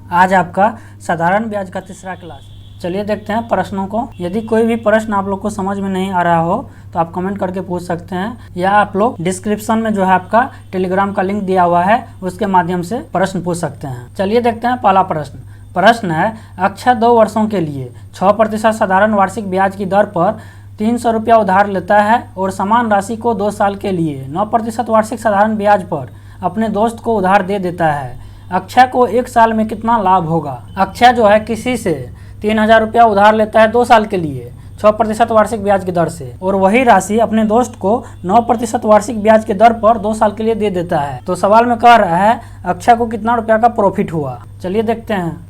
आज आपका साधारण ब्याज का तीसरा क्लास। चलिए देखते हैं प्रश्नों को। यदि कोई भी प्रश्न आप लोग को समझ में नहीं आ रहा हो तो आप कमेंट करके पूछ सकते हैं, या आप लोग डिस्क्रिप्शन में जो है आपका टेलीग्राम का लिंक दिया हुआ है उसके माध्यम से प्रश्न पूछ सकते हैं। चलिए देखते हैं पहला प्रश्न है, अक्षय 2 वर्षों के लिए 6% साधारण वार्षिक ब्याज की दर पर 300 रुपया उधार लेता है और समान राशि को 2 साल के लिए 9% वार्षिक साधारण ब्याज पर अपने दोस्त को उधार दे देता है। अक्षय को 1 साल में कितना लाभ होगा? अक्षय जो है किसी से 3000 रुपया उधार लेता है 2 साल के लिए 6% वार्षिक ब्याज की दर से, और वही राशि अपने दोस्त को 9% वार्षिक ब्याज की दर पर 2 साल के लिए दे देता है। तो सवाल में कह रहा है अक्षय को कितना रुपया का प्रॉफिट हुआ। चलिए देखते हैं।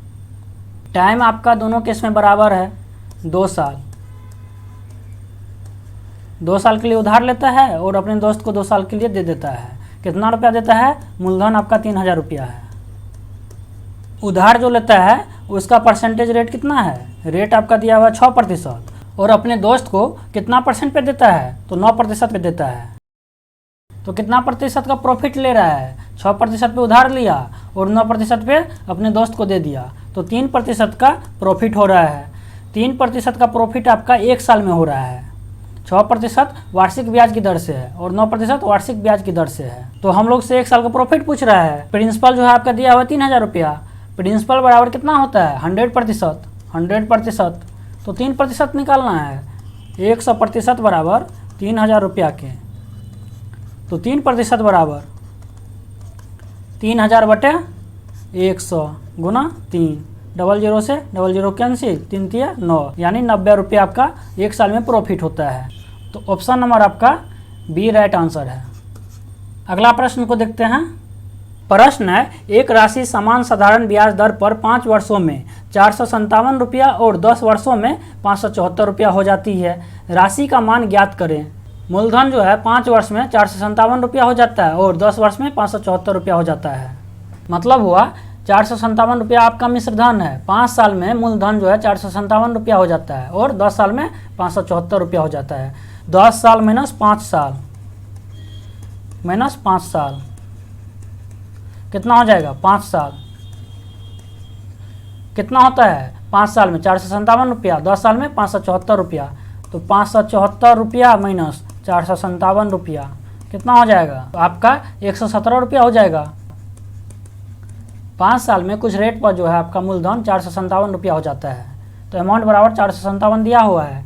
टाइम आपका दोनों केस में बराबर है, 2 साल। 2 साल के लिए उधार लेता है और अपने दोस्त को 2 साल के लिए दे देता है। कितना रुपया देता है? मूलधन आपका 3000 रुपया है। उधार जो लेता है उसका परसेंटेज रेट कितना है? रेट आपका दिया हुआ 6%, और अपने दोस्त को कितना परसेंट पे देता है? तो 9% पे देता है। तो कितना प्रतिशत का प्रॉफिट ले रहा है? 6% पे उधार लिया और 9% पे अपने दोस्त को दे दिया, तो 3% का प्रॉफिट हो रहा है। 3% का प्रॉफिट आपका 1 साल में हो रहा है। 6% वार्षिक ब्याज की दर से है और 9% वार्षिक ब्याज की दर से है। तो हम लोग से 1 साल का प्रॉफिट पूछ रहा है। प्रिंसिपल जो है आपका दिया हुआ 3000 रुपया। प्रिंसिपल बराबर कितना होता है? 100%। तो 3% निकालना है। 100% बराबर 3000 रुपया के, तो 3% बराबर 3000 बटे 100 गुना 3। 00 से 00 कैंसिल, 3 तिया 9, यानी 90 रुपया आपका 1 साल में प्रॉफिट होता है। तो ऑप्शन नंबर आपका बी राइट आंसर है। अगला प्रश्न को देखते हैं। प्रश्न है, एक राशि समान साधारण ब्याज दर पर 5 वर्षों में 457 रुपया और 10 वर्षों में 574 रुपया हो जाती है। राशि का मान ज्ञात करें। मूलधन जो है 5 वर्ष में 457 रुपया हो जाता है और 10 वर्ष में 574 रुपया हो जाता है। मतलब हुआ 457 रुपया आपका मिश्र धन है। 5 साल में मूलधन जो है 457 रुपया हो जाता है और 10 साल में 574 रुपया हो जाता है। 10 साल माइनस 5 साल कितना हो जाएगा? 5 साल कितना होता है? 5 साल में 457 रुपया, 10 साल में 574 रुपया। तो 574 रुपया माइनस 457 रुपया कितना हो जाएगा? तो आपका 117 रुपया हो जाएगा। 5 साल में कुछ रेट पर जो है आपका मूलधन 457 रुपया हो जाता है। तो अमाउंट बराबर 457 दिया हुआ है।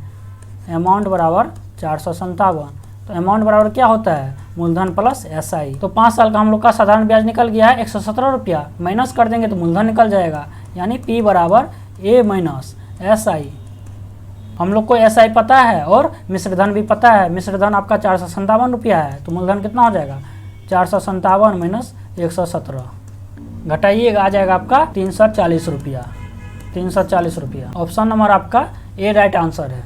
अमाउंट बराबर 457, तो अमाउंट बराबर क्या होता है? मूलधन प्लस SI। तो 5 साल का हम लोग का साधारण ब्याज निकल गया है 117 रुपया। माइनस कर देंगे तो मूलधन निकल जाएगा, यानी P बराबर A माइनस SI। हम लोग को SI पता है और मिश्र धन भी पता है। मिश्र धन आपका 457 रुपया है, तो मूलधन कितना हो जाएगा? 457 माइनस 117 घटाइएगा, आ जाएगा आपका 340 रुपया। 340 रुपया। ऑप्शन नंबर आपका A राइट आंसर है।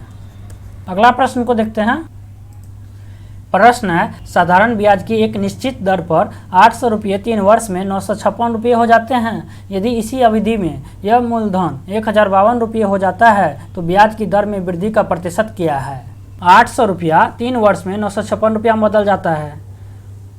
अगला प्रश्न को देखते हैं। प्रश्न है, साधारण ब्याज की एक निश्चित दर पर 800 रुपये 3 वर्ष में 956 रुपये हो जाते हैं। यदि इसी अवधि में यह मूलधन 1052 रुपये हो जाता है तो ब्याज की दर में वृद्धि का प्रतिशत क्या है? 800 रुपया 3 वर्ष में 956 रुपया में बदल जाता है,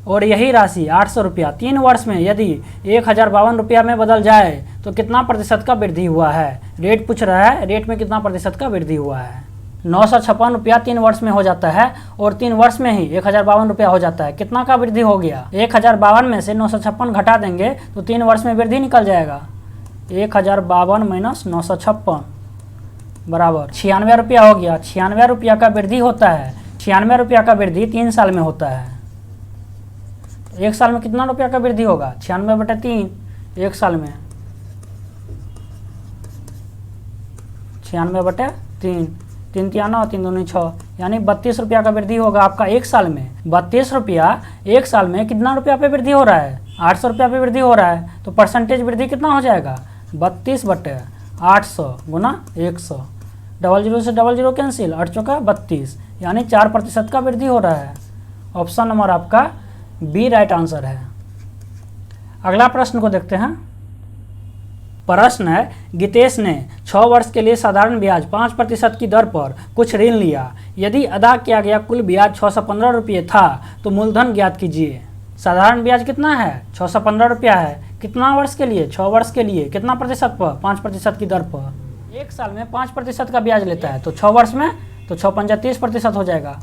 और यही राशि 800 रुपया 3 वर्ष में यदि 1052 रुपया में बदल जाए तो कितना प्रतिशत का वृद्धि हुआ है? रेट पूछ रहा है, रेट में कितना प्रतिशत का वृद्धि हुआ है। 956 रुपया 3 वर्ष में हो जाता है और 3 वर्ष में ही 1052 रुपया हो जाता है। कितना का वृद्धि हो गया? 1052 में से 956 घटा देंगे तो 3 वर्ष में वृद्धि निकल जाएगा। 1052 माइनस 956 बराबर 96 रुपया हो गया। 96 रुपया का वृद्धि होता है। 96 रुपया का वृद्धि 3 साल में होता है। 1 साल में कितना रुपया का वृद्धि होगा? 96 बटे 3। 1 साल में 96 बटे 3, 3 तिया 9, 3 दूनी 6, यानी 32 रुपया का वृद्धि होगा आपका 1 साल में। 32 रुपया 1 साल में कितना रुपया पे वृद्धि हो रहा है? 800 रुपया पे वृद्धि हो रहा है। तो परसेंटेज वृद्धि कितना हो जाएगा? 32 बटे 800 गुना 100। 00 से 00 कैंसिल, 8 चौका 32, यानी 4% का वृद्धि हो रहा है। ऑप्शन नंबर आपका बी राइट आंसर है। अगला प्रश्न को देखते हैं। प्रश्न है, गीतेश ने 6 वर्ष के लिए साधारण ब्याज 5% की दर पर कुछ ऋण लिया। यदि अदा किया गया कुल ब्याज 615 रुपये था तो मूलधन ज्ञात कीजिए। साधारण ब्याज कितना है? 615 रुपया है। कितना वर्ष के लिए? 6 वर्ष के लिए। कितना प्रतिशत पर? 5% की दर पर। एक साल में 5% का ब्याज लेता है, तो 6 वर्ष में तो 6 पंजा 30% हो जाएगा।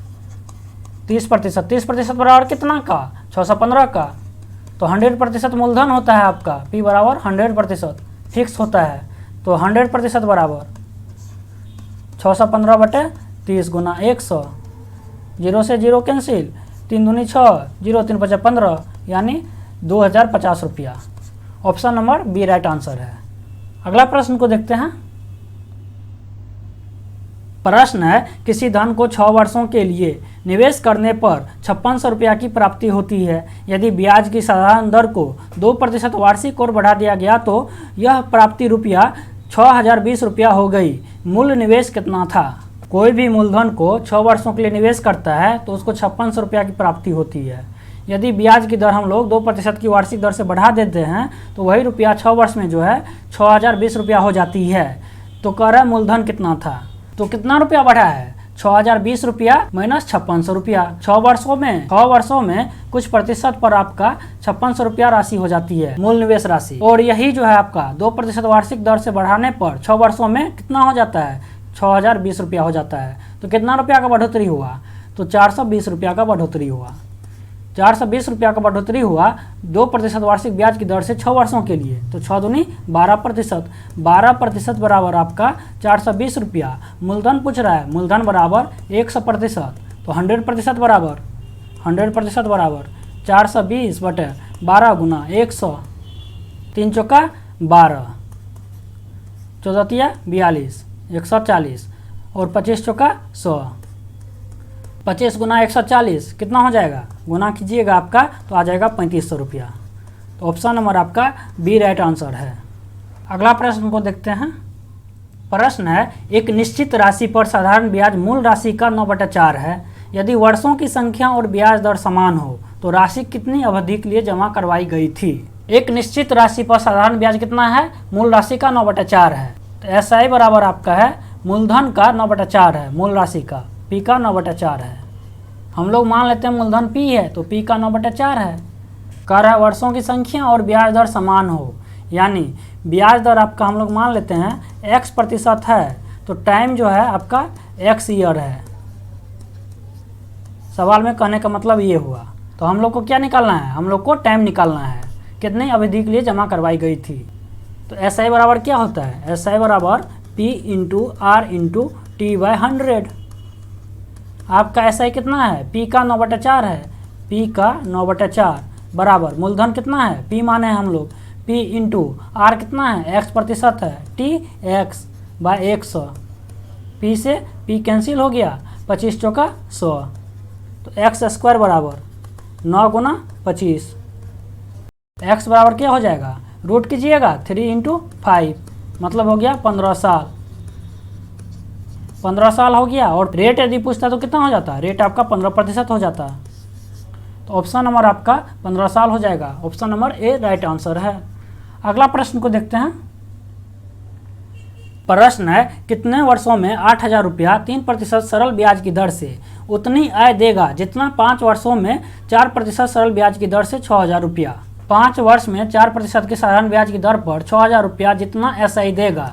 30%, 30% बराबर कितना का? 615 का। तो 100% मूलधन होता है आपका, P बराबर 100% फिक्स होता है। तो 100% बराबर 615/30 गुना 100, 0 से 0 कैंसिल, 3 दूनी 6, 0 3 5 15, यानी 2050 रुपया। Option number B right answer है। अगला प्रश्न को देखते हैं। प्रश्न है, किसी धन को 6 वर्षों के लिए निवेश करने पर 5600 रुपया की प्राप्ति होती है। यदि ब्याज की साधारण दर को 2% वार्षिक और बढ़ा दिया गया तो यह प्राप्ति रुपया 6020 रुपया हो गई। मूल निवेश कितना था? कोई भी मूलधन को 6 वर्षों के लिए निवेश करता है तो उसको 5600 रुपया की प्राप्ति होती है। यदि ब्याज की दर हम लोग 2% की वार्षिक दर से बढ़ा देते हैं तो वही रुपया 6 वर्ष में जो है 6020 रुपया हो जाती है। तो कह रहा है मूलधन कितना था, तो कितना रुपया बढ़ा है? 6020 रुपया माइनस 5600 रुपया। 6 वर्षों में कुछ प्रतिशत पर आपका 5600 रुपया राशि हो जाती है, मूल निवेश राशि। और यही जो है आपका 2% वार्षिक दर से बढ़ाने पर 6 वर्षों में कितना हो जाता है? 6020 रुपया हो जाता है। तो कितना रुपया का बढ़ोतरी हुआ? तो 420 रुपया का बढ़ोतरी हुआ। 420 रुपया का बढ़ोतरी हुआ 2% वार्षिक ब्याज की दर से 6 वर्षों के लिए। तो 6 दूनी 12%, 12% बराबर आपका 420 रुपया। मूलधन पूछ रहा है, मूलधन बराबर 100%, तो 100% बराबर 420/12 गुना 100, 3 चौका 12, 14 42, 140 और 25 चौका 100। 25 गुना 140 कितना हो जाएगा? गुना कीजिएगा आपका तो आ जाएगा 3500 रुपया। तो ऑप्शन नंबर आपका बी राइट आंसर है। अगला प्रश्न को देखते हैं। प्रश्न है, एक निश्चित राशि पर साधारण ब्याज मूल राशि का 9/4 है। यदि वर्षों की संख्या और ब्याज दर समान हो तो राशि कितनी अवधि के लिए जमा करवाई गई थी? एक निश्चित राशि पर साधारण ब्याज कितना है? मूल राशि का 9/4 है। तो SI बराबर आपका है मूलधन का 9/4 है, मूल राशि का P का 9/4 है। हम लोग मान लेते हैं मूलधन P है तो P का 9/4 है। कह रहा है वर्षों की संख्या और ब्याज दर समान हो, यानी ब्याज दर आपका हम लोग मान लेते हैं X% है, तो टाइम जो है आपका X ईयर है। सवाल में कहने का मतलब ये हुआ। तो हम लोग को क्या निकालना है? हम लोग को टाइम निकालना है, कितनी अवधि के लिए जमा करवाई गई थी। तो SI बराबर क्या होता है? SI बराबर P × R × T/100। आपका SI कितना है? P का 9/4 है, P का 9/4 बराबर मूलधन कितना है? P माने हम लोग, P × R कितना है? X% है, T X/100। P से P कैंसिल हो गया, 25 चौका 100, तो X² बराबर 9 गुना 25। X बराबर क्या हो जाएगा? रूट कीजिएगा 3 × 5, मतलब हो गया 15 साल। 15 साल हो गया। और रेट यदि पूछता तो कितना हो जाता? रेट आपका 15% हो जाता। तो ऑप्शन नंबर आपका 15 साल हो जाएगा। Option number A right answer है। अगला प्रश्न को देखते हैं। प्रश्न है, कितने वर्षों में 8000 रुपया 3% सरल ब्याज की दर से उतनी आय देगा जितना 5 वर्षों में 4% सरल ब्याज की दर से 6000 रुपया। 5 वर्ष में 4% की साधारण ब्याज की दर पर 6000 रुपया जितना SI देगा।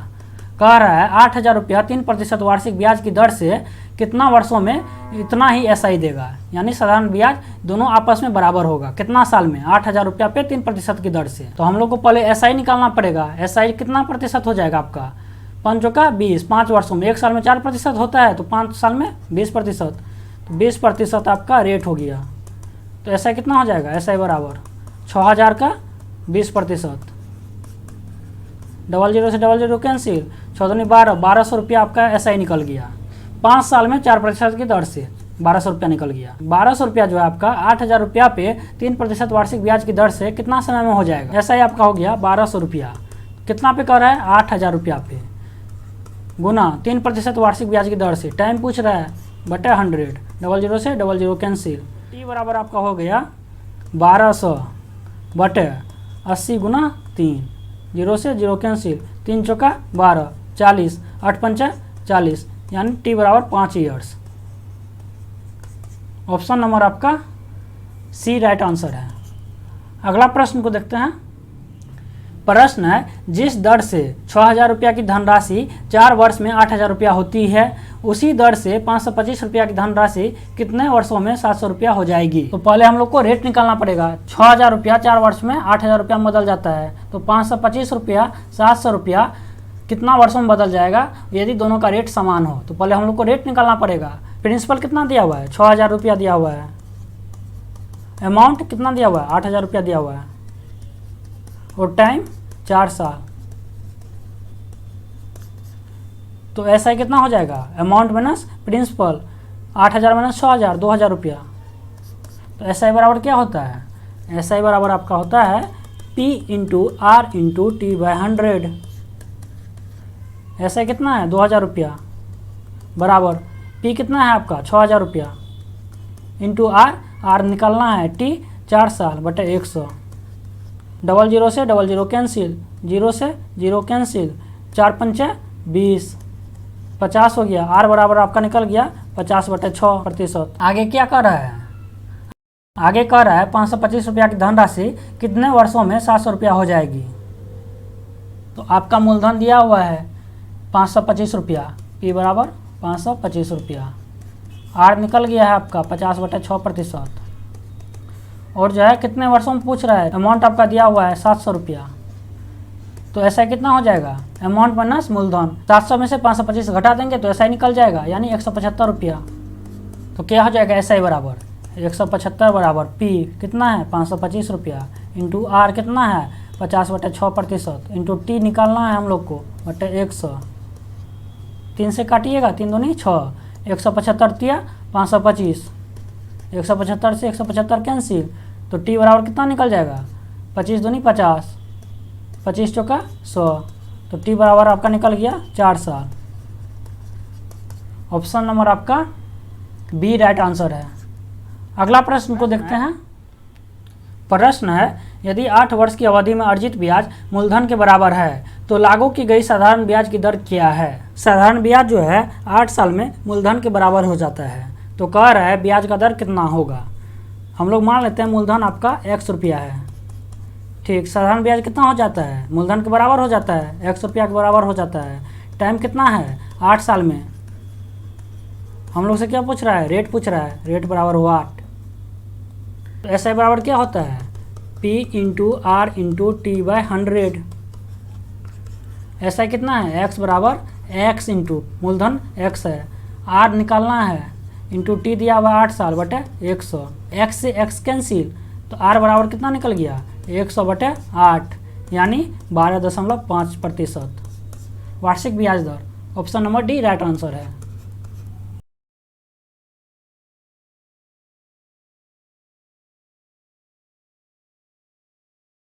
कह रहा है 8000 रुपया 3% वार्षिक ब्याज की दर से कितना वर्षों में इतना ही SI देगा, यानी साधारण ब्याज दोनों आपस में बराबर होगा। कितना साल में? 8000 रुपया पे 3% की दर से। तो हम लोग को पहले SI निकालना पड़ेगा। SI कितना प्रतिशत हो जाएगा आपका? 5 चौका 20, 5 वर्षों में। 1 साल में 4% होता है तो 5 साल में 20%, तो 20% आपका रेट हो गया। तो SI कितना हो जाएगा? SI बराबर 6000 का 20%, 00 से 00 कैंसिल, 6 दूनी 12, 1200 रुपया आपका SI निकल गया। 5 साल में 4% की दर से 1200 रुपया निकल गया। 1200 रुपया जो है आपका 8000 रुपया पे 3% वार्षिक ब्याज की दर से कितना समय में हो जाएगा? SI आपका हो गया 1200 रुपया। कितना पे कर रहा है? 8000 रुपया पे, गुना 3% वार्षिक ब्याज की दर से, टाइम पूछ रहा है, बटा 100, 00 से 00 कैंसिल। T बराबर आपका हो गया 1200 बटे 80 गुना 3, 0 से 0 कैंसिल, 3 चौका 12, 40, 8 पंचा 40, यानी T बराबर 5 ईयर्स। ऑप्शन नंबर आपका सी राइट आंसर है। अगला प्रश्न को देखते हैं। प्रश्न है, जिस दर से 6,000 रुपया की धनराशि 4 वर्ष में 8,000 रुपया होती है, उसी दर से 525 रुपया की धनराशि कितने वर्षों में 700 रुपया हो जाएगी। तो पहले हम लोग को रेट निकालना पड़ेगा। 6,000 रुपया 4 वर्ष में 8,000 रुपया में बदल जाता है, तो 525 रुपया 700 रुपया कितना वर्षों में बदल जाएगा यदि दोनों का रेट समान हो। तो पहले हम लोग को रेट निकालना पड़ेगा। प्रिंसिपल कितना दिया हुआ है, 6,000 रुपया दिया हुआ है। अमाउंट कितना दिया हुआ है, 8,000 रुपया दिया हुआ है। और टाइम 4 साल। तो ऐसा कितना हो जाएगा, अमाउंट माइनस प्रिंसिपल, 8,000 माइनस 6,000, 2,000 रुपया। तो ऐसा बराबर क्या होता है, ऐसा बराबर आपका होता है P into R into T by 100। ऐसा कितना है, 2,000 रुपया बराबर P कितना है आपका 6,000 रुपया इंटू R निकालना है T 4 साल बटे 100। डबल जीरो से डबल जीरो कैंसिल, जीरो से जीरो कैंसिल, 4 पंचे 20, 50 हो गया। R बराबर आपका निकल गया 50/6%। आगे क्या कर रहा है, आगे कह रहा है 525 रुपया की धनराशि कितने वर्षों में 700 रुपया हो जाएगी। तो आपका मूलधन दिया हुआ है 525 रुपया, P बराबर 525 रुपया। R निकल गया है आपका 50/6%। और जो है कितने वर्षों में पूछ रहा है, अमाउंट आपका दिया हुआ है 700 रुपया। तो ऐसा कितना हो जाएगा, अमाउंट माइनस मूलधन, 700 में से 525 घटा देंगे तो ऐसा ही निकल जाएगा, यानी 175 रुपया। तो क्या हो जाएगा, ऐसा ही बराबर 175 बराबर P कितना है 525 रुपया इंटू R कितना है 50/6% इंटू T निकालना है हम लोग को बटे 100। 3 से काटिएगा, 3 दूनी 6, 175 दिया 525, 175 से 175 कैंसिल, तो T बराबर कितना निकल जाएगा 25 दूनी 50, 25 चौका 100। तो T बराबर आपका निकल गया 4 साल। ऑप्शन नंबर आपका बी राइट आंसर है। अगला प्रश्न को देखते हैं। प्रश्न है, यदि 8 वर्ष की अवधि में अर्जित ब्याज मूलधन के बराबर है तो लागू की गई साधारण ब्याज की दर क्या है। साधारण ब्याज जो है 8 साल में मूलधन के बराबर हो जाता है। तो कह रहा है ब्याज का दर कितना होगा। हम लोग मान लेते हैं मूलधन आपका 100 रुपया है, ठीक। साधारण ब्याज कितना हो जाता है, मूलधन के बराबर हो जाता है, 100 रुपया के बराबर हो जाता है। टाइम कितना है 8 साल में। हम लोग से क्या पूछ रहा है, रेट पूछ रहा है, रेट बराबर हुआ 8। तो ऐसा बराबर क्या होता है, P into R into T by 100। ऐसा कितना है, x बराबर x इंटू मूलधन x है, R निकालना है इंटू T दिया हुआ 8 साल बटे 100। x से x कैंसिल, तो R बराबर कितना निकल गया 100/8 यानी 12.5%। वार्षिक ब्याज दर, option number D right answer है।